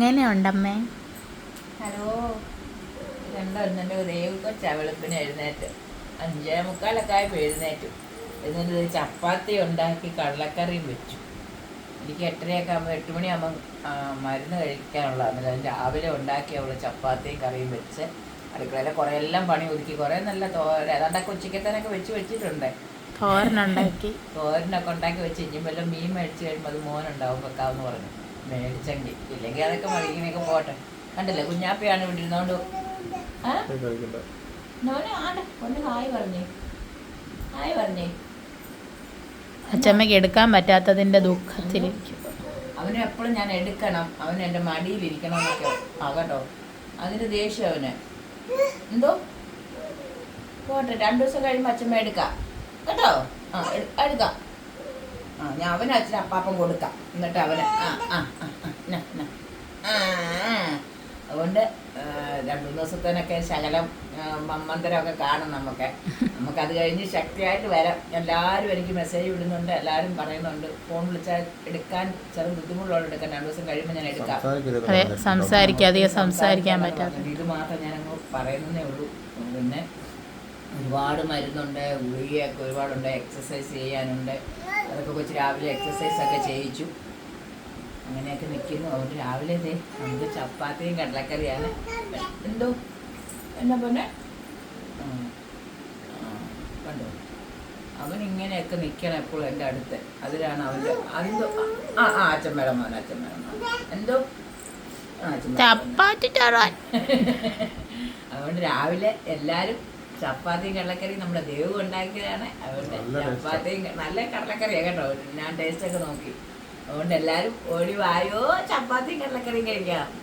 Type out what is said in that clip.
എങ്ങനെയുണ്ടമ്മേ? Hello, രണ്ടൊന്നെ Dev കൊച്ചാ വെളുപ്പിന് എഴുന്നേറ്റ് 5:45 ആയപ്പോൾ എഴുന്നേറ്റു. എന്നിട്ട് ചപ്പാത്തി ഉണ്ടാക്കി കടലക്കറിയും വെച്ചു. എനിക്ക് 8:30 ആകുമ്പോൾ 8 മണിയാകുമ്പോൾ മരുന്ന് കഴിക്കാനുള്ള അതിന് രാവിലെ ഉണ്ടാക്കി അവൾ ചപ്പാത്തിയും കറിയും വെച്ച് അടുക്കളയിലെ കുറേ എല്ലാം പണി ഒതുക്കി. കുറേ നല്ല ഏതാണ്ടൊക്കെ ഉച്ചക്കത്തേനൊക്കെ വെച്ചിട്ടുണ്ട്. തോരനൊക്കെ ഉണ്ടാക്കി വെച്ച് ഇനി വല്ല മീൻ മേടിച്ച് കഴിയുമ്പോൾ അത് മോനുണ്ടാവും വെക്കാമെന്ന് പറഞ്ഞു. മേടിച്ചെങ്കിൽ ഇല്ലെങ്കിൽ അതൊക്കെ മതി, ഇങ്ങനെയൊക്കെ പോട്ടെ. കണ്ടില്ലേ കുഞ്ഞാപ്പിയാണ് ഇവിടെ ഇരുന്നോണ്ട് ഒന്ന് ഹായ് പറഞ്ഞേ. അച്ചമ്മയ്ക്ക് എടുക്കാൻ പറ്റാത്തതിന്റെ ദുഃഖത്തിലിരിക്കും. അവനെ എപ്പോഴും ഞാൻ എടുക്കണം, അവൻ എൻ്റെ മടിയിലിരിക്കണം എന്നൊക്കെ ആകട്ടോ. അതിന് ദേഷ്യം അവന്. എന്തോ പോട്ടെ, 2 ദിവസം കഴിയുമ്പോൾ അച്ഛമ്മ എടുക്കാം കേട്ടോ. എടുക്കാം. ഞാൻ അവന് അച്ഛൻ അപ്പാപ്പം കൊടുക്കാം. എന്നിട്ട് അവന് അതുകൊണ്ട് 2-3 ദിവസത്തേനൊക്കെ ശകലം മമ്മന്തരമൊക്കെ കാണും. നമുക്കത് കഴിഞ്ഞ് ശക്തിയായിട്ട് വരാം. എല്ലാവരും എനിക്ക് മെസ്സേജ് വിടുന്നുണ്ട്, എല്ലാവരും പറയുന്നുണ്ട്. ഫോൺ വിളിച്ചാൽ എടുക്കാൻ ചെറിയ ബുദ്ധിമുട്ടുള്ള എടുക്കാൻ 2 ദിവസം കഴിയുമ്പോൾ ഞാൻ എടുക്കാം. അധികം സംസാരിക്കാൻ പറ്റാത്ത ഇത് മാത്രം ഞാനങ്ങ് പറയുന്നതേ ഉള്ളൂ. പിന്നെ ഒരുപാട് മരുന്നുണ്ട്, ഗുളികയൊക്കെ ഒരുപാടുണ്ട്, എക്സസൈസ് ചെയ്യാനുണ്ട്. അതൊക്കെ കൊച്ച് രാവിലെ എക്സസൈസൊക്കെ ചെയ്യിച്ചു. അങ്ങനെയൊക്കെ നിൽക്കുന്നു. അതുകൊണ്ട് രാവിലെ നമുക്ക് ചപ്പാത്തിയും കടലക്കറിയാണ്. എന്തോ എന്നാ പിന്നെ കണ്ടോ, അവൻ ഇങ്ങനെയൊക്കെ നിൽക്കണം എപ്പോഴും എൻ്റെ അടുത്ത്. അതിലാണ് അവൻ്റെ അതെന്തോ അച്ഛമ്മയുടെ മോൻ എന്തോ അതുകൊണ്ട് രാവിലെ എല്ലാവരും ചപ്പാത്തിയും കടലക്കറിയും നമ്മുടെ ദേവ് ഉണ്ടാക്കിയതാണ്. അതുകൊണ്ട് ചപ്പാത്തിയും നല്ല കടലക്കറിയാണ് കേട്ടോ. ഞാൻ ടേസ്റ്റൊക്കെ നോക്കി. അതുകൊണ്ട് എല്ലാവരും ഓടി വായോ ചപ്പാത്തിയും കടലക്കറിയും കഴിക്കാം.